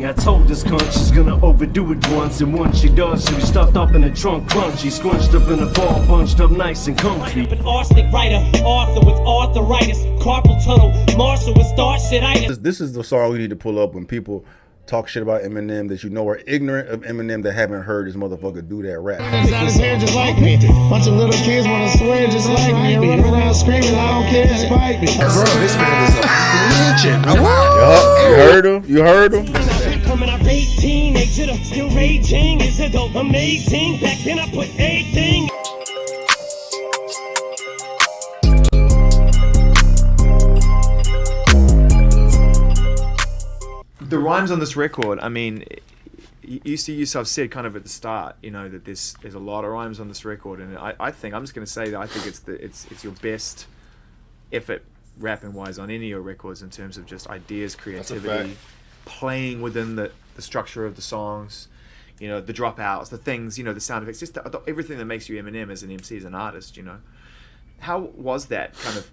I told this cunt she's gonna overdo it once, and once she does, she'll be stuffed up in the trunk, crunchy, scrunched up in a ball, bunched up nice and comfy. An arsenic writer, Arthur with arthritis, carpal tunnel, Marshall with starshititis. This is the song we need to pull up when people talk shit about Eminem that you know are ignorant of Eminem that haven't heard this motherfucker do that rap. Out his hair just like me. Bunch of little kids wanna swear just like me. Run around screaming, I don't care, spite me. Bro, this man is a legend. Yup, you heard him? You heard him? Coming up 18, age of the still raging. Is it though amazing? Back then I put everything. The rhymes on this record, I mean, you see yourself said kind of at the start, you know, that there's a lot of rhymes on this record, and I think I'm just going to say that I think it's your best effort rapping wise on any of your records in terms of just ideas, creativity, playing within the structure of the songs, you know, the dropouts, the things, you know, the sound effects, just everything that makes you Eminem as an MC, as an artist, you know. How was that kind of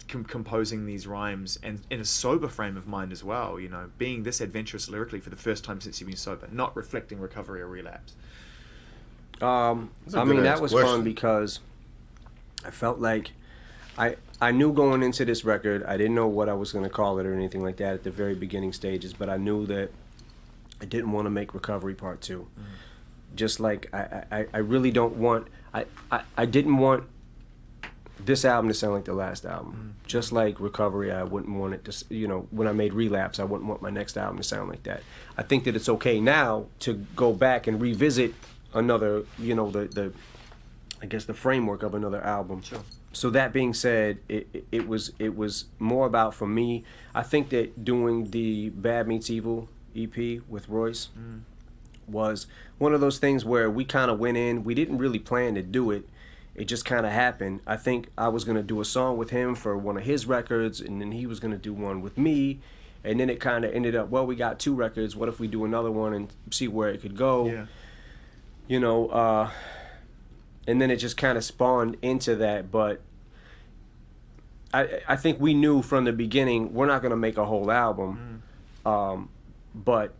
composing these rhymes and in a sober frame of mind as well, you know, being this adventurous lyrically for the first time since you've been sober, not reflecting recovery or relapse? I mean, that was fun because I felt like I knew going into this record, I didn't know what I was going to call it or anything like that at the very beginning stages, but I knew that I didn't want to make Recovery Part 2. Just like I really don't want, I didn't want this album to sound like the last album. Just like Recovery, I wouldn't want it to, you know, when I made Relapse, I wouldn't want my next album to sound like that. I think that it's okay now to go back and revisit another, you know, the I guess the framework of another album. Sure. So that being said, it was more about, for me, I think that doing the Bad Meets Evil EP with Royce was one of those things where we kind of went in, we didn't really plan to do it. It just kind of happened. I think I was going to do a song with him for one of his records, and then he was going to do one with me. And then it kind of ended up, well, we got 2 records. What if we do another one and see where it could go? Yeah. You know, and then it just kind of spawned into that. But I think we knew from the beginning we're not going to make a whole album. But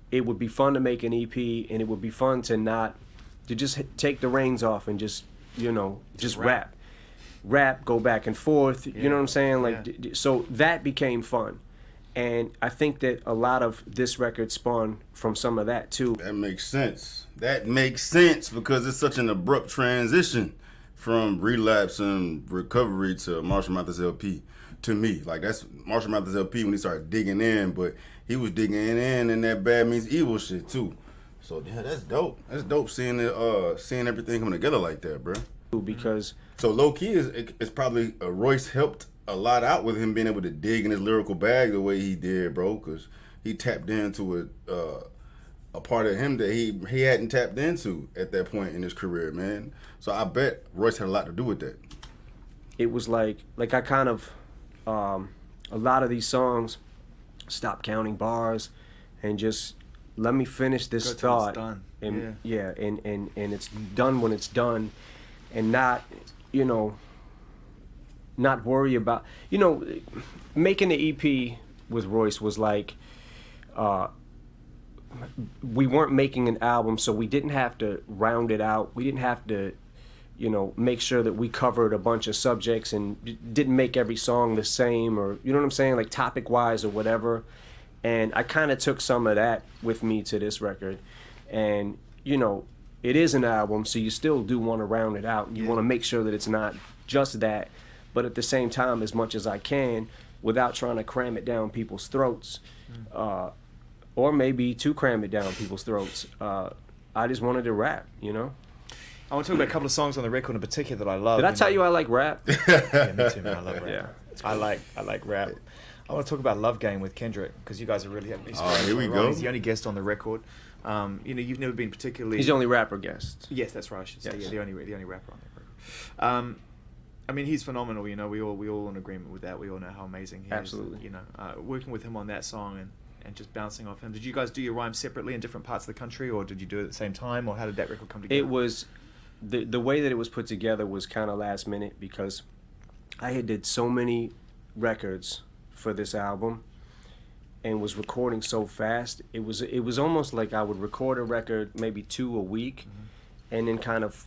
it would be fun to make an EP, and it would be fun to just take the reins off and just, you know, just rap, go back and forth, you know what I'm saying? Like, so that became fun. And I think that a lot of this record spawned from some of that too. That makes sense. That makes sense because it's such an abrupt transition from Relapse and Recovery to Marshall Mathers LP. To me, like, that's Marshall Mathers LP when he started digging in, but he was digging in that Bad Meets Evil shit too. So yeah, that's dope. That's dope seeing it, seeing everything coming together like that, bro. Because so low key it's probably Royce helped a lot out with him being able to dig in his lyrical bag the way he did, bro. Because he tapped into a part of him that he hadn't tapped into at that point in his career, man. So I bet Royce had a lot to do with that. It was like I kind of a lot of these songs stop counting bars and just let me finish this thought. It's done. And and it's done when it's done, and not, you know, not worry about, you know, making the EP with Royce was like we weren't making an album, so we didn't have to round it out. We didn't have to, you know, make sure that we covered a bunch of subjects and didn't make every song the same, or, you know what I'm saying, like topic wise or whatever. And I kind of took some of that with me to this record. And, you know, it is an album, so you still do want to round it out. You want to make sure that it's not just that, but at the same time, as much as I can, without trying to cram it down people's throats, or maybe to cram it down people's throats. I just wanted to rap, you know? I want to talk about a couple of songs on the record in particular that I love. Did I tell you I like rap? Yeah, me too, man. I love rap. Yeah. I like rap. I want to talk about Love Game with Kendrick, because you guys are really having me. Here we go. He's the only guest on the record. You know, you've never been particularly. He's the only rapper guest. Yes, that's right. I should say. Yes. Yeah, the only rapper on the record. I mean, he's phenomenal. You know, we all in agreement with that. We all know how amazing he Absolutely. is. You know, working with him on that song and just bouncing off him. Did you guys do your rhymes separately in different parts of the country, or did you do it at the same time, or how did that record come together? It was the way that it was put together was kind of last minute, because I had did so many records for this album, and was recording so fast. It was almost like I would record a record, maybe 2 a week, and then kind of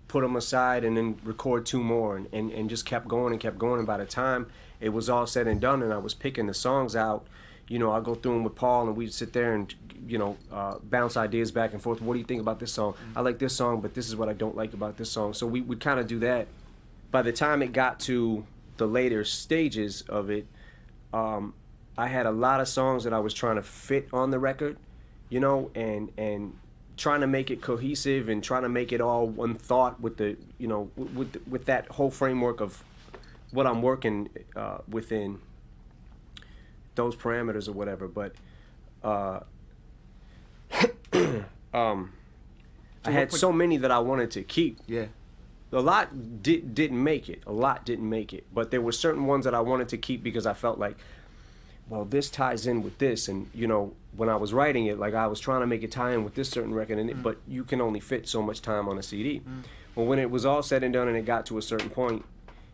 put them aside and then record 2 more and just kept going and kept going. And by the time it was all said and done and I was picking the songs out, you know, I'll go through them with Paul and we'd sit there and, you know, bounce ideas back and forth. What do you think about this song? I like this song, but this is what I don't like about this song. So we would kind of do that. By the time it got to the later stages of it, I had a lot of songs that I was trying to fit on the record, you know, and trying to make it cohesive and trying to make it all one thought with the, you know, with that whole framework of what I'm working within those parameters or whatever. But I had so many that I wanted to keep. Yeah. A lot didn't make it. A lot didn't make it. But there were certain ones that I wanted to keep because I felt like, well, this ties in with this. And, you know, when I was writing it, like I was trying to make it tie in with this certain record, and but you can only fit so much time on a CD. Well, when it was all said and done and it got to a certain point,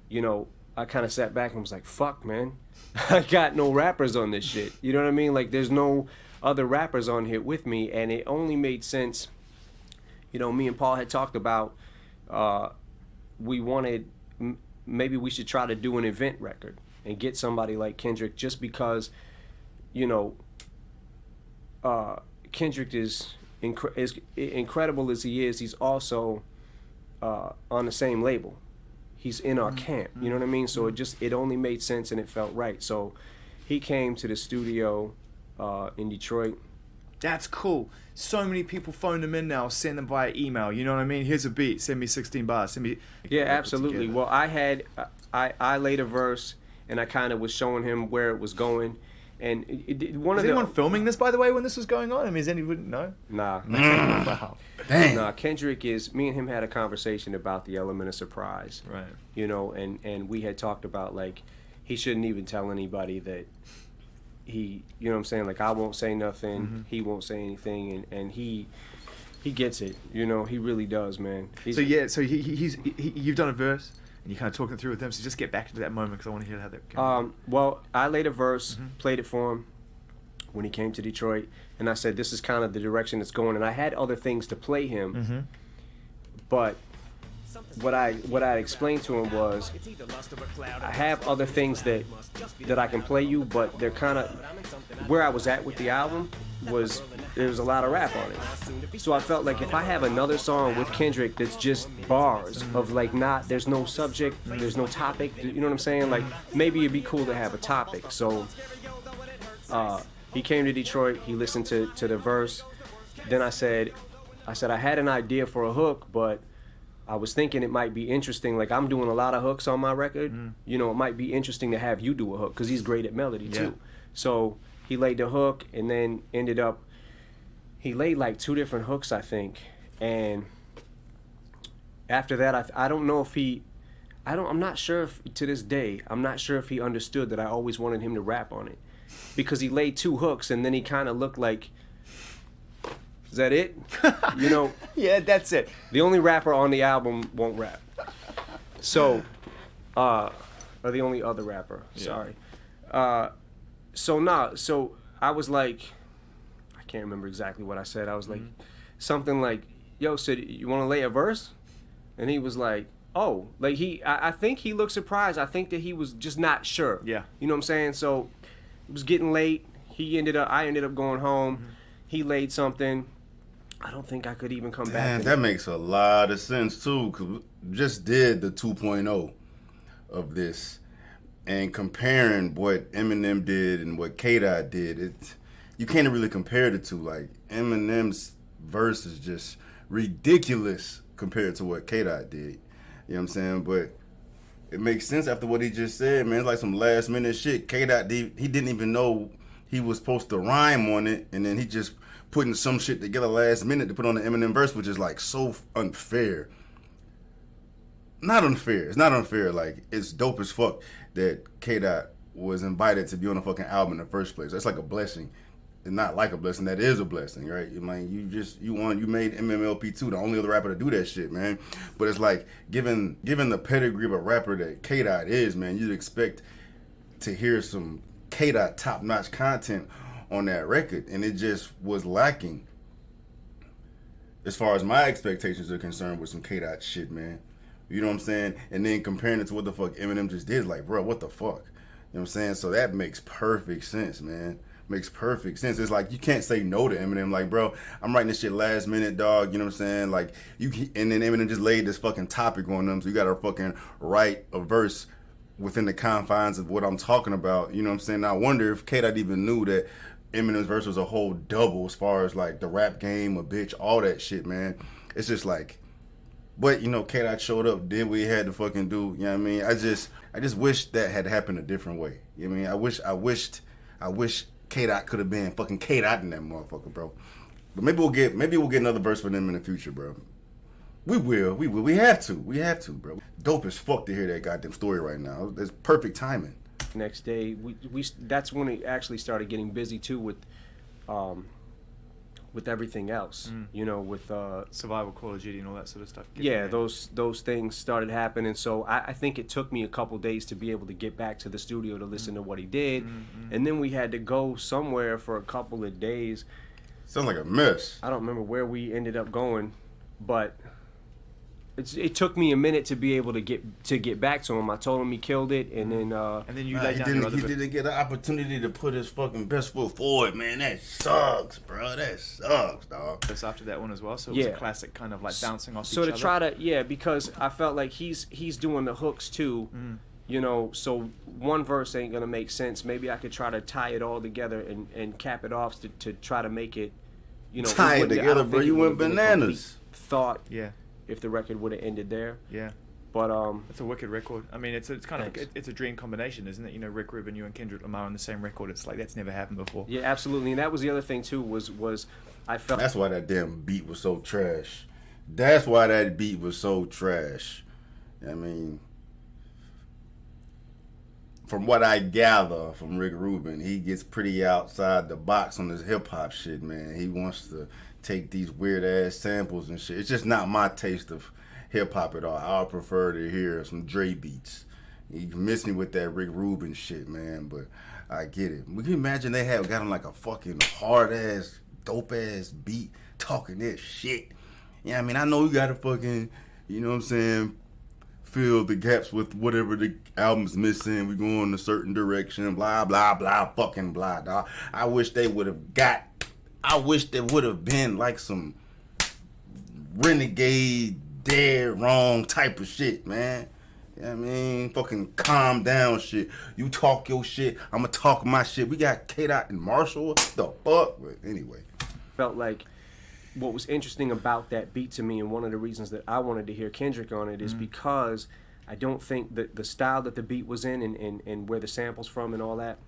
you know, I kind of sat back and was like, fuck, man. I got no rappers on this shit. You know what I mean? Like, there's no other rappers on here with me. And it only made sense, you know, me and Paul had talked about, we wanted, maybe we should try to do an event record and get somebody like Kendrick, just because, you know, Kendrick is incredible as he is. He's also on the same label. He's in our camp, you know what I mean? So it only made sense and it felt right. So he came to the studio in Detroit. That's cool. So many people phone them in now, send them via email. You know what I mean? Here's a beat. Send me 16 bars. Send me. Yeah, absolutely. Well, I laid a verse and I kind of was showing him where it was going. And Was anyone filming this, by the way, when this was going on? I mean, is anyone know? Nah. Wow. Dang. Nah, Kendrick is, me and him had a conversation about the element of surprise. Right. You know, and we had talked about, like, he shouldn't even tell anybody that he, you know what I'm saying? Like, I won't say nothing, he won't say anything, and he gets it. You know, he really does, man. So you've done a verse, and you're kind of talking through with them. So just get back into that moment because I want to hear how that goes. Well, I laid a verse, played it for him when he came to Detroit, and I said, this is kind of the direction it's going. And I had other things to play him, but what I explained to him was, I have other things that I can play you, but they're kind of, where I was at with the album was, there was a lot of rap on it. So I felt like if I have another song with Kendrick that's just bars of, like, there's no subject, there's no topic, you know what I'm saying? Like, maybe it'd be cool to have a topic. So he came to Detroit, he listened to the verse. Then I said I had an idea for a hook, but I was thinking it might be interesting. Like, I'm doing a lot of hooks on my record. You know, it might be interesting to have you do a hook because he's great at melody too. So he laid the hook and then ended up, he laid like 2 different hooks, I think. And after that, I don't know if I'm not sure if, to this day, I'm not sure if he understood that I always wanted him to rap on it. Because he laid 2 hooks and then he kind of looked like, is that it? You know? Yeah, that's it. The only rapper on the album won't rap. So, or the only other rapper, sorry. So I was like, I can't remember exactly what I said. I was like, something like, yo, Sid, you want to lay a verse? And he was like, oh. Like, I think he looked surprised. I think that he was just not sure. Yeah. You know what I'm saying? So, it was getting late. I ended up going home. He laid something. I don't think I could even come back. Man, that makes a lot of sense too, because we just did the 2.0 of this, and comparing what Eminem did and what K-Dot did, you can't really compare the two. Like, Eminem's verse is just ridiculous compared to what K-Dot did. You know what I'm saying? But it makes sense after what he just said, man. It's like some last minute shit. K-Dot, he didn't even know he was supposed to rhyme on it, and then he just putting some shit together last minute to put on the Eminem verse, which is like so unfair. Not unfair. It's not unfair. Like, it's dope as fuck that K-Dot was invited to be on the fucking album in the first place. That's like a blessing. It's not like a blessing. That is a blessing, right? I mean, you made MMLP2 the only other rapper to do that shit, man. But it's like, given the pedigree of a rapper that K-Dot is, man, you'd expect to hear some K-Dot top-notch content on that record, and it just was lacking as far as my expectations are concerned with some K-Dot shit, man. You know what I'm saying? And then comparing it to what the fuck Eminem just did, like, bro, what the fuck? You know what I'm saying? So that makes perfect sense, man. Makes perfect sense. It's like you can't say no to Eminem. Like, bro, I'm writing this shit last minute, dog. You know what I'm saying? Like, and then Eminem just laid this fucking topic on them, so you gotta fucking write a verse within the confines of what I'm talking about. You know what I'm saying? I wonder if K-Dot even knew that Eminem's verse was a whole double as far as like the rap game, a bitch, all that shit, man. It's just like, but you know, K-Dot showed up, did what he had to fucking do. You know what I mean? I just wish that had happened a different way. You know what I mean? I wish K-Dot could have been fucking K-Dot in that motherfucker, bro. But maybe we'll get another verse for them in the future, bro. We will. We have to, bro. Dope as fuck to hear that goddamn story right now. It's perfect timing. Next day, we that's when it actually started getting busy too with everything else. You know, with Survival, Call of Duty, and all that sort of stuff. Yeah, those things started happening. So I think it took me a couple days to be able to get back to the studio to listen to what he did, and then we had to go somewhere for a couple of days. Sounds like a mess. I don't remember where we ended up going, but it took me a minute to be able to get back to him. I told him he killed it, and then you laid down your other he didn't get an opportunity to put his fucking best foot forward, man. That sucks, bro. That sucks, dog. Just after that one as well, so it was a classic kind of like bouncing off each other. other. So to try to because I felt like he's doing the hooks too. You know, so one verse ain't gonna make sense. Maybe I could try to tie it all together and cap it off to try to make it, you know, tie it together, bro. You went bananas. Thought, yeah. If the record would have ended there, yeah. But it's a wicked record. I mean, it's kind of it's a dream combination, isn't it? You know, Rick Rubin, you and Kendrick Lamar on the same record. It's like that's never happened before. Yeah, absolutely. And that was the other thing too. Was I felt that's why that damn beat was so trash. That's why that beat was so trash. I mean, from what I gather from Rick Rubin, he gets pretty outside the box on this hip hop shit, man. He wants to take these weird ass samples and shit. It's just not my taste of hip hop at all. I prefer to hear some Dre beats. You can miss me with that Rick Rubin shit, man, but I get it. We can imagine they got him like a fucking hard ass, dope ass beat talking this shit. Yeah, I mean, I know you gotta fucking, you know what I'm saying, fill the gaps with whatever the album's missing. We go in a certain direction, blah, blah, blah, fucking blah, dog. I wish there would have been like some renegade, dead wrong type of shit, man. You know what I mean? Fucking calm down shit. You talk your shit, I'ma talk my shit. We got K-Dot and Marshall. What the fuck? But anyway. Felt like what was interesting about that beat to me, and one of the reasons that I wanted to hear Kendrick on it is because I don't think that the style that the beat was in and where the sample's from and all that,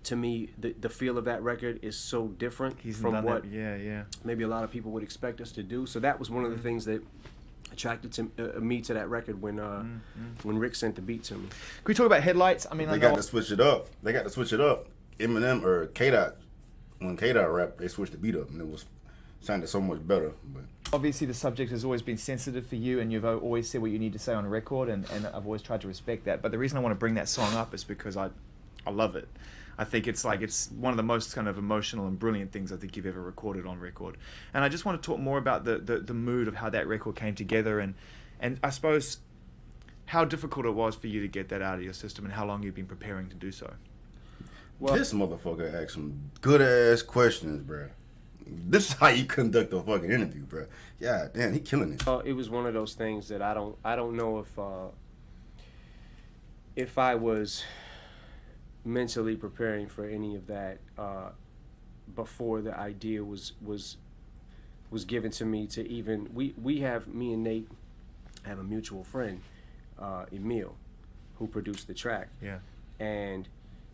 to me, the feel of that record is so different from what maybe a lot of people would expect us to do. So that was one of the things that attracted me to that record when Rick sent the beat to me. Can we talk about Headlights? I mean, they got to switch it up. Eminem or K-Dot, when K-Dot rapped, they switched the beat up, and it sounded so much better. But obviously, the subject has always been sensitive for you, and you've always said what you need to say on a record, and I've always tried to respect that. But the reason I want to bring that song up is because I love it. I think it's one of the most kind of emotional and brilliant things I think you've ever recorded on record. And I just want to talk more about the mood of how that record came together, and I suppose how difficult it was for you to get that out of your system and how long you've been preparing to do so. Well, this motherfucker asked some good ass questions, bruh. This is how you conduct a fucking interview, bruh. Yeah, damn, he killing it. It was one of those things that I don't know if I was mentally preparing for any of that before the idea was given to me to even me and Nate have a mutual friend, Emil, who produced the track. Yeah. And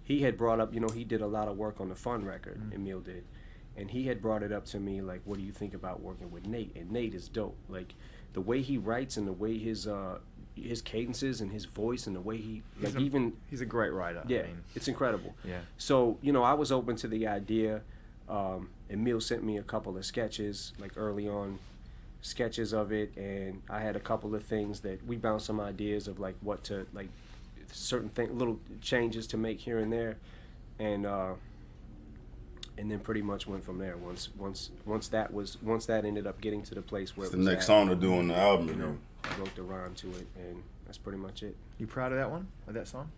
he had brought up, he did a lot of work on the Fun record, Emil did. And he had brought it up to me, like, what do you think about working with Nate? And Nate is dope. Like, the way he writes and the way his cadences and his voice and the way he's a great writer. Yeah, I mean, it's incredible. Yeah. So, I was open to the idea. Emil sent me a couple of sketches, like early on sketches of it, and I had a couple of things that we bounced some ideas of, like, what to, like, certain little changes to make here and there. and then pretty much went from there. Once that ended up getting to the place where It's it the was next at, song to do on the album. you know, I wrote the rhyme to it, and that's pretty much it. You proud of that one? Of that song?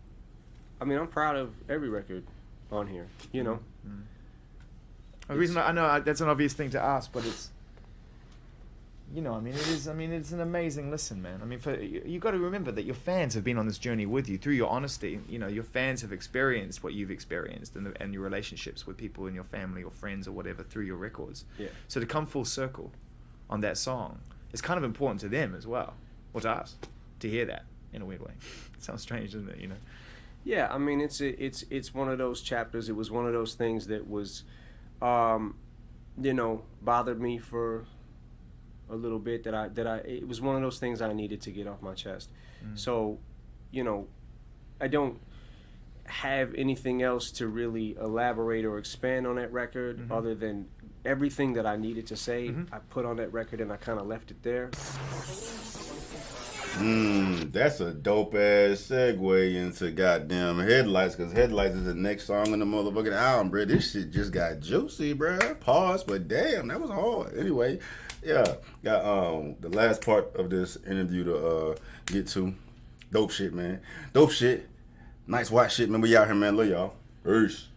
I mean, I'm proud of every record on here. You know, The reason I know that's an obvious thing to ask, but it's, you know, I mean, it's an amazing listen, man. I mean, you got to remember that your fans have been on this journey with you through your honesty. You know, your fans have experienced what you've experienced, and your relationships with people in your family or friends or whatever through your records. Yeah. So to come full circle on that song is kind of important to them as well, or to us, to hear that in a weird way. It sounds strange, doesn't it? You know. Yeah, I mean, it's one of those chapters. It was one of those things that was, you know, bothered me for a little bit. It was one of those things I needed to get off my chest. So, you know, I don't have anything else to really elaborate or expand on that record other than everything that I needed to say. I put on that record and I kind of left it there. That's a dope ass segue into goddamn Headlights, because Headlights is the next song in the motherfucking album, bro. This shit just got juicy, bro. Pause, but damn, that was hard. Anyway, yeah, got the last part of this interview to get to. Dope shit, man. Dope shit. Nice white shit, man. We out here, man. Love y'all. Peace.